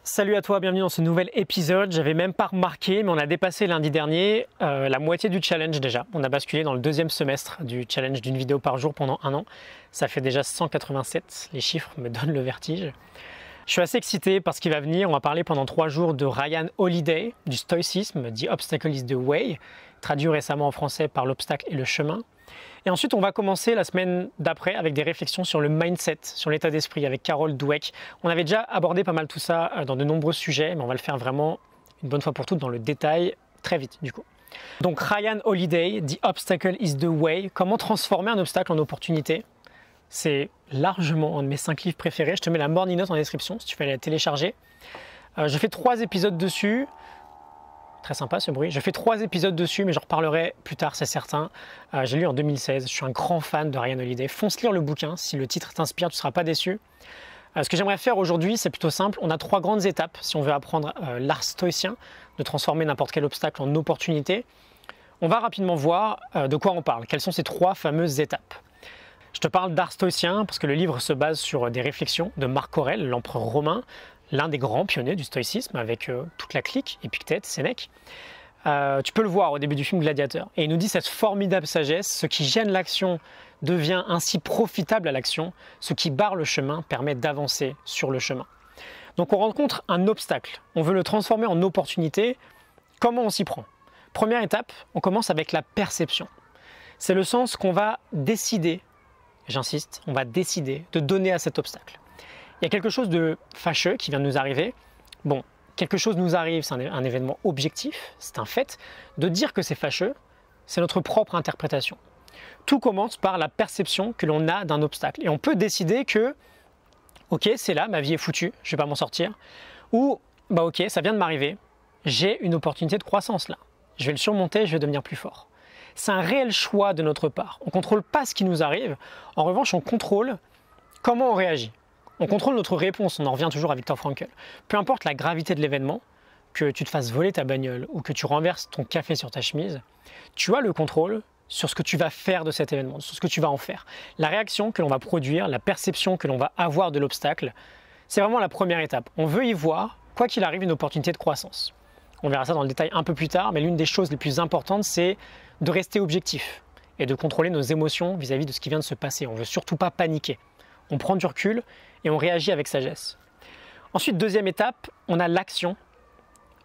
Salut à toi, bienvenue dans ce nouvel épisode. J'avais même pas remarqué, mais on a dépassé lundi dernier la moitié du challenge déjà. On a basculé dans le deuxième semestre du challenge d'une vidéo par jour pendant un an. Ça fait déjà 187, les chiffres me donnent le vertige. Je suis assez excité parce qu'il va venir. On va parler pendant 3 jours de Ryan Holiday, du stoïcisme, The Obstacle is the Way, traduit récemment en français par l'obstacle et le chemin. Et ensuite, on va commencer la semaine d'après avec des réflexions sur le mindset, sur l'état d'esprit avec Carol Dweck. On avait déjà abordé pas mal tout ça dans de nombreux sujets, mais on va le faire vraiment une bonne fois pour toutes dans le détail très vite du coup. Donc Ryan Holiday, The Obstacle is the Way, comment transformer un obstacle en opportunité. C'est largement un de mes 5 livres préférés. Je te mets la morning note en description si tu veux aller la télécharger. Je fais 3 épisodes dessus. Très sympa ce bruit. Je fais 3 épisodes dessus, mais j'en reparlerai plus tard, c'est certain. J'ai lu en 2016. Je suis un grand fan de Ryan Holiday. Fonce lire le bouquin. Si le titre t'inspire, tu ne seras pas déçu. Ce que j'aimerais faire aujourd'hui, c'est plutôt simple. On a 3 grandes étapes si on veut apprendre l'art stoïcien, de transformer n'importe quel obstacle en opportunité. On va rapidement voir de quoi on parle. Quelles sont ces 3 fameuses étapes? Je te parle d'art stoïcien parce que le livre se base sur des réflexions de Marc Aurèle, l'empereur romain, l'un des grands pionniers du stoïcisme avec toute la clique, Épictète, Sénèque. Tu peux le voir au début du film Gladiateur. Et il nous dit cette formidable sagesse, ce qui gêne l'action devient ainsi profitable à l'action, ce qui barre le chemin permet d'avancer sur le chemin. Donc on rencontre un obstacle, on veut le transformer en opportunité. Comment on s'y prend? Première étape, on commence avec la perception. C'est le sens qu'on va décider, j'insiste, on va décider de donner à cet obstacle. Il y a quelque chose de fâcheux qui vient de nous arriver. Bon, quelque chose nous arrive, c'est un événement objectif, c'est un fait. De dire que c'est fâcheux, c'est notre propre interprétation. Tout commence par la perception que l'on a d'un obstacle. Et on peut décider que, ok, c'est là, ma vie est foutue, je ne vais pas m'en sortir. Ou, bah ok, ça vient de m'arriver, j'ai une opportunité de croissance là. Je vais le surmonter, je vais devenir plus fort. C'est un réel choix de notre part. On ne contrôle pas ce qui nous arrive. En revanche, on contrôle comment on réagit. On contrôle notre réponse, on en revient toujours à Viktor Frankl. Peu importe la gravité de l'événement, que tu te fasses voler ta bagnole ou que tu renverses ton café sur ta chemise, tu as le contrôle sur ce que tu vas faire de cet événement, sur ce que tu vas en faire. La réaction que l'on va produire, la perception que l'on va avoir de l'obstacle, c'est vraiment la première étape. On veut y voir, quoi qu'il arrive, une opportunité de croissance. On verra ça dans le détail un peu plus tard, mais l'une des choses les plus importantes, c'est de rester objectif et de contrôler nos émotions vis-à-vis de ce qui vient de se passer. On ne veut surtout pas paniquer. On prend du recul et on réagit avec sagesse. Ensuite, deuxième étape, on a l'action.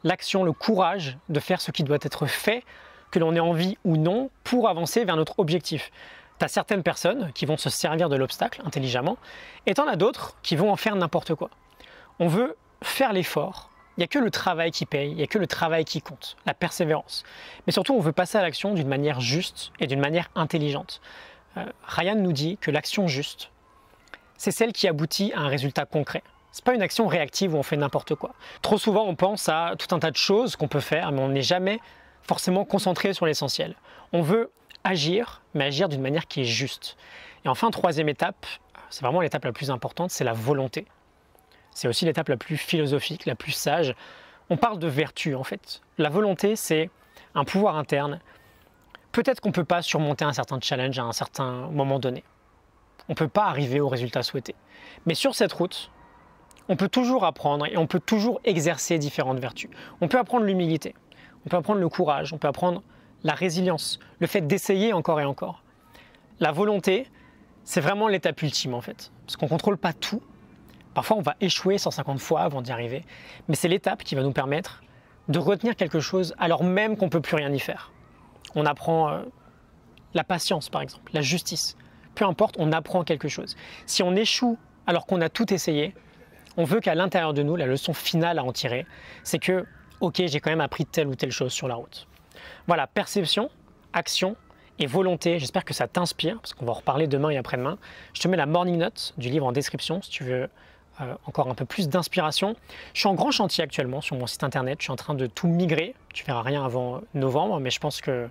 L'action, le courage de faire ce qui doit être fait, que l'on ait envie ou non, pour avancer vers notre objectif. Tu as certaines personnes qui vont se servir de l'obstacle intelligemment, et tu en as d'autres qui vont en faire n'importe quoi. On veut faire l'effort. Il n'y a que le travail qui paye, il n'y a que le travail qui compte, la persévérance. Mais surtout, on veut passer à l'action d'une manière juste et d'une manière intelligente. Ryan nous dit que l'action juste, c'est celle qui aboutit à un résultat concret. Ce n'est pas une action réactive où on fait n'importe quoi. Trop souvent, on pense à tout un tas de choses qu'on peut faire, mais on n'est jamais forcément concentré sur l'essentiel. On veut agir, mais agir d'une manière qui est juste. Et enfin, troisième étape, c'est vraiment l'étape la plus importante, c'est la volonté. C'est aussi l'étape la plus philosophique, la plus sage. On parle de vertu en fait. La volonté, c'est un pouvoir interne. Peut-être qu'on ne peut pas surmonter un certain challenge à un certain moment donné. On ne peut pas arriver au résultat souhaité. Mais sur cette route, on peut toujours apprendre et on peut toujours exercer différentes vertus. On peut apprendre l'humilité, on peut apprendre le courage, on peut apprendre la résilience, le fait d'essayer encore et encore. La volonté, c'est vraiment l'étape ultime en fait. Parce qu'on ne contrôle pas tout. Parfois, on va échouer 150 fois avant d'y arriver. Mais c'est l'étape qui va nous permettre de retenir quelque chose alors même qu'on ne peut plus rien y faire. On apprend la patience par exemple, la justice. Peu importe, on apprend quelque chose. Si on échoue alors qu'on a tout essayé, on veut qu'à l'intérieur de nous, la leçon finale à en tirer, c'est que, ok, j'ai quand même appris telle ou telle chose sur la route. Voilà, perception, action et volonté. J'espère que ça t'inspire, parce qu'on va en reparler demain et après-demain. Je te mets la morning note du livre en description si tu veux encore un peu plus d'inspiration. Je suis en grand chantier actuellement sur mon site internet. Je suis en train de tout migrer. Tu verras rien avant novembre, mais je pense que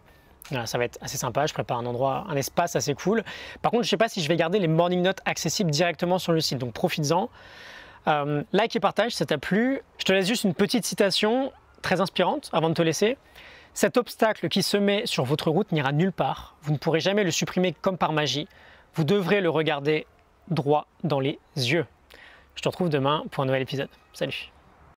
voilà, ça va être assez sympa, je prépare un espace assez cool. Par contre, je ne sais pas si je vais garder les morning notes accessibles directement sur le site, donc profites-en. Like et partage si ça t'a plu. Je te laisse juste une petite citation très inspirante avant de te laisser. Cet obstacle qui se met sur votre route n'ira nulle part. Vous ne pourrez jamais le supprimer comme par magie. Vous devrez le regarder droit dans les yeux. Je te retrouve demain pour un nouvel épisode. Salut!